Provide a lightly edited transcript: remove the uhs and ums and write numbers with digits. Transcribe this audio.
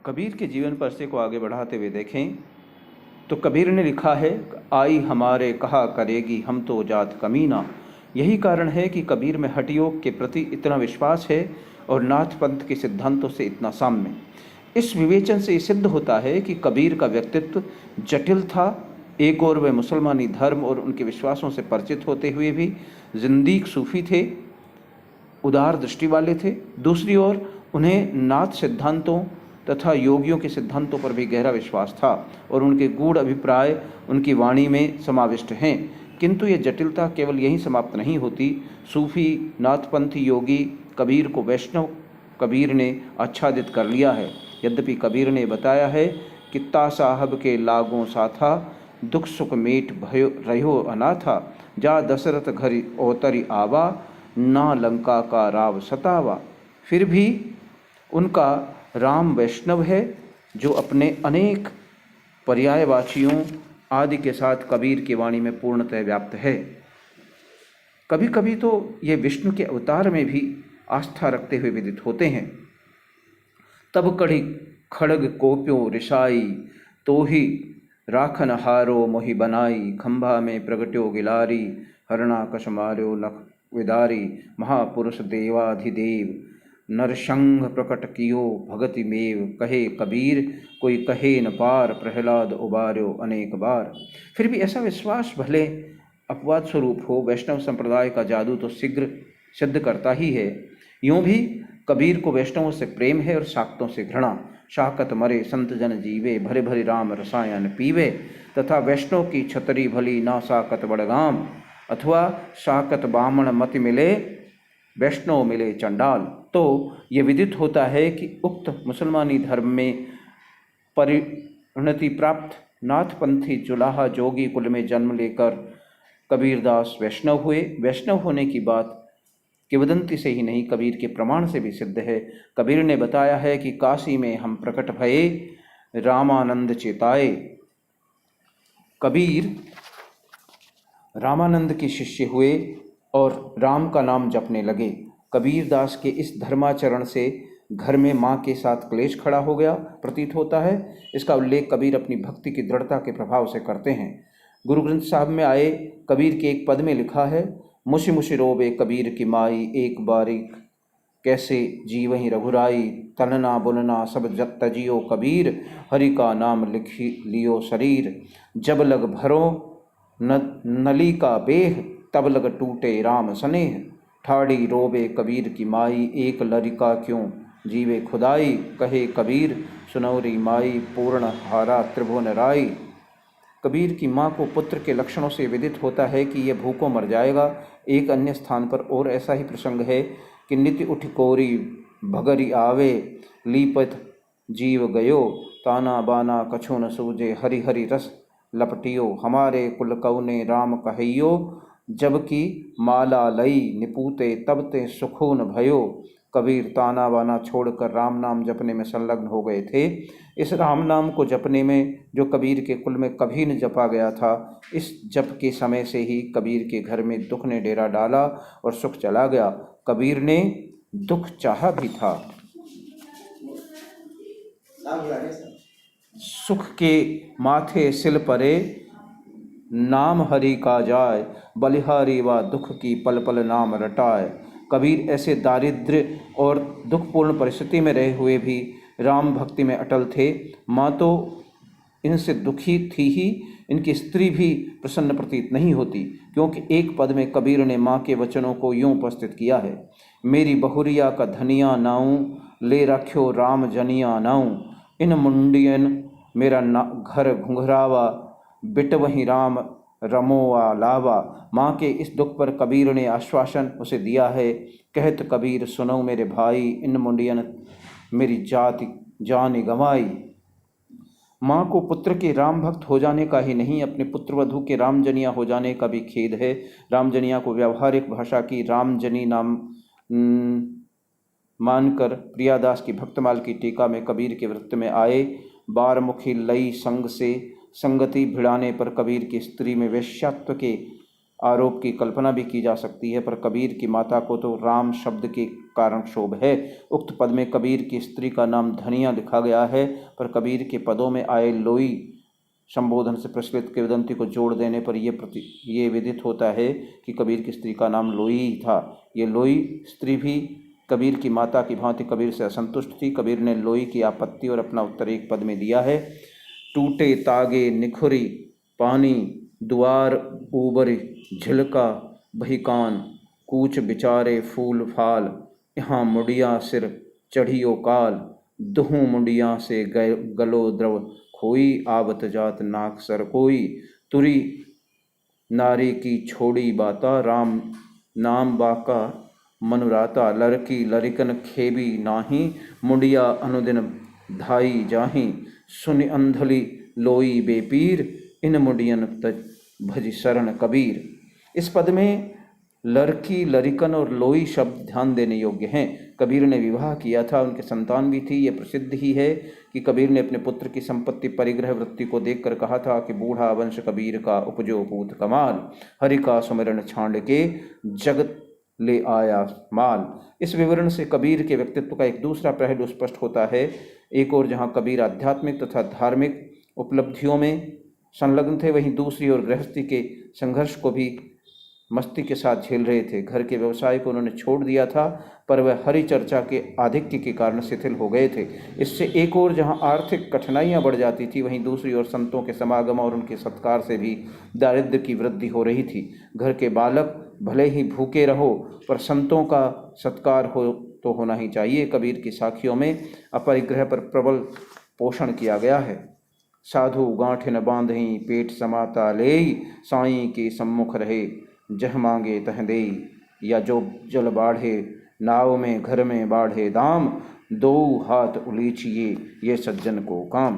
कबीर के जीवन परसे को आगे बढ़ाते हुए देखें तो कबीर ने लिखा है, आई हमारे कहा करेगी हम तो जात कमीना। यही कारण है कि कबीर में हठ योग के प्रति इतना विश्वास है और नाथ पंथ के सिद्धांतों से इतना साम्य। इस विवेचन से सिद्ध होता है कि कबीर का व्यक्तित्व जटिल था। एक और वे मुसलमानी धर्म और उनके विश्वासों से परिचित होते हुए भी जिंदीक सूफी थे, उदार दृष्टि वाले थे। दूसरी ओर उन्हें नाथ सिद्धांतों तथा योगियों के सिद्धांतों पर भी गहरा विश्वास था और उनके गूढ़ अभिप्राय उनकी वाणी में समाविष्ट हैं। किंतु ये जटिलता केवल यहीं समाप्त नहीं होती। सूफी नाथपंथी योगी कबीर को वैष्णव कबीर ने आच्छादित कर लिया है। यद्यपि कबीर ने बताया है कि ता साहब के लागों साथा दुख सुख मेट भयो रहो अनाथा, जा दशरथ घर ओतरी आवा ना लंका का राव सतावा। फिर भी उनका राम वैष्णव है जो अपने अनेक पर्यायवाचियों आदि के साथ कबीर की वाणी में पूर्णतः व्याप्त है। कभी कभी तो ये विष्णु के अवतार में भी आस्था रखते हुए विदित होते हैं। तब कड़ी खड़ग कोप्यो रिसाई, तो ही राखन हारो मोहि बनाई, खंभा में प्रगट्यो गिलारी, हरणा कश मार्यो नख विदारी, महापुरुष देवाधिदेव नरसंग प्रकट कियो भगति मेव, कहे कबीर कोई कहे न पार, प्रहलाद उबार्यो अनेक बार। फिर भी ऐसा विश्वास भले अपवाद स्वरूप हो, वैष्णव संप्रदाय का जादू तो शीघ्र सिद्ध करता ही है। यूं भी कबीर को वैष्णवों से प्रेम है और शाक्तों से घृणा। शाकत मरे संत जन जीवे, भरे भरे राम रसायन पीवे, तथा वैष्णव की छतरी भली ना शाकत बड़गाम, अथवा शाकत बामण मति मिले वैष्णव मिले चंडाल। तो ये विदित होता है कि उक्त मुसलमानी धर्म में परिणति प्राप्त नाथपंथी जुलाहा जोगी कुल में जन्म लेकर कबीरदास वैष्णव हुए। वैष्णव होने की बात किंवदंती से ही नहीं, कबीर के प्रमाण से भी सिद्ध है। कबीर ने बताया है कि काशी में हम प्रकट भये, रामानंद चेताए। कबीर रामानंद के शिष्य हुए और राम का नाम जपने लगे। कबीरदास के इस धर्माचरण से घर में माँ के साथ क्लेश खड़ा हो गया प्रतीत होता है। इसका उल्लेख कबीर अपनी भक्ति की दृढ़ता के प्रभाव से करते हैं। गुरु ग्रंथ साहब में आए कबीर के एक पद में लिखा है, मुशी मुशी रोबे कबीर की माई, एक बारीक कैसे जीवहि रघुराई, तनना बुनना सब जब तजियो कबीर, हरि का नाम लिखी लियो शरीर, जब लग भरो नली का बेह, तब लग टूटे राम स्नेह, ठाड़ी रोबे कबीर की माई, एक लरिका क्यों जीवे खुदाई, कहे कबीर सुनौरी माई, पूर्ण हारा त्रिभुवन राई। कबीर की माँ को पुत्र के लक्षणों से विदित होता है कि यह भूखों मर जाएगा। एक अन्य स्थान पर और ऐसा ही प्रसंग है कि नित्य उठ कोरी भगरी आवे, लीपत जीव गयो, ताना बाना कछु न सूझे, हरि हरि रस लपटियो, हमारे कुल कौने राम कहैयो, जबकि माला लई निपूते तब ते सुखोन भयो। कबीर ताना बाना छोड़कर राम नाम जपने में संलग्न हो गए थे। इस राम नाम को जपने में जो कबीर के कुल में कभी न जपा गया था, इस जप के समय से ही कबीर के घर में दुख ने डेरा डाला और सुख चला गया। कबीर ने दुख चाहा भी था। सुख के माथे सिल परे, नाम हरि का जाय, बलिहारी व दुख की पल पल नाम रटाए। कबीर ऐसे दारिद्र्य और दुखपूर्ण परिस्थिति में रहे हुए भी राम भक्ति में अटल थे। माँ तो इनसे दुखी थी ही, इनकी स्त्री भी प्रसन्न प्रतीत नहीं होती, क्योंकि एक पद में कबीर ने माँ के वचनों को यूँ उपस्थित किया है, मेरी बहुरिया का धनिया नाऊँ, ले रख्यो राम जनिया नाऊँ, इन मुंडियन मेरा घर घुंघरावा, बिट वहीं राम रमोवा लावा। माँ के इस दुख पर कबीर ने आश्वासन उसे दिया है, कहत कबीर सुनो मेरे भाई, इन मुंडियन मेरी जाति जान गंवाई। माँ को पुत्र के राम भक्त हो जाने का ही नहीं, अपने पुत्रवधू के रामजनिया हो जाने का भी खेद है। रामजनिया को व्यावहारिक भाषा की रामजनी नाम मानकर प्रियादास की भक्तमाल की टीका में कबीर के वृत्त में आए, बारमुखी लई संग से संगति भिड़ाने पर कबीर की स्त्री में वेश्यात्व के आरोप की कल्पना भी की जा सकती है, पर कबीर की माता को तो राम शब्द के कारण शोभ है। उक्त पद में कबीर की स्त्री का नाम धनिया लिखा गया है, पर कबीर के पदों में आए लोई संबोधन से प्रचलित किंवदंती को जोड़ देने पर ये विदित होता है कि कबीर की स्त्री का नाम लोई ही था। ये लोई स्त्री भी कबीर की माता की भांति कबीर से असंतुष्ट थी। कबीर ने लोई की आपत्ति और अपना उत्तर एक पद में दिया है। टूटे तागे निखुरी पानी, द्वार ऊबर झिलका बहिकान, कूच बिचारे फूल फाल, यहाँ मुंडिया सिर चढ़ियो काल, दुहू मुंडिया से गलो द्रव खोई, आवत जात नाक सर कोई, तुरी नारी की छोड़ी बाता, राम नाम बाका मनुराता, लड़की लरिकन खेबी नाही, मुंडिया अनुदिन धाई जाही, सुनि अंधली लोई बेपीर, इन मुंडियन तज भज शरण कबीर। इस पद में लड़की लरिकन और लोई शब्द ध्यान देने योग्य हैं। कबीर ने विवाह किया था, उनके संतान भी थी। ये प्रसिद्ध ही है कि कबीर ने अपने पुत्र की संपत्ति परिग्रह वृत्ति को देखकर कहा था कि बूढ़ा वंश कबीर का उपजो पूत कमाल, हरि का सुमिरन छांड के जगत ले आया माल। इस विवरण से कबीर के व्यक्तित्व का एक दूसरा पहलू स्पष्ट होता है। एक ओर जहाँ कबीर आध्यात्मिक तथा धार्मिक उपलब्धियों में संलग्न थे, वहीं दूसरी ओर गृहस्थी के संघर्ष को भी मस्ती के साथ झेल रहे थे। घर के व्यवसाय को उन्होंने छोड़ दिया था, पर वह हरि चर्चा के आधिक्य के कारण शिथिल हो गए थे। इससे एक ओर जहां आर्थिक कठिनाइयां बढ़ जाती थी, वहीं दूसरी ओर संतों के समागम और उनके सत्कार से भी दारिद्र्य की वृद्धि हो रही थी। घर के बालक भले ही भूखे रहो, पर संतों का सत्कार हो तो होना ही चाहिए। कबीर की साखियों में अपरिग्रह पर प्रबल पोषण किया गया है। साधु गांठिन बांधई पेट समाता लेई, साईं के सम्मुख रहे जह मांगे तह देई, या जो जल बाढ़े नाव में घर में बाढ़े दाम, दो हाथ उलीचिए ये सज्जन को काम।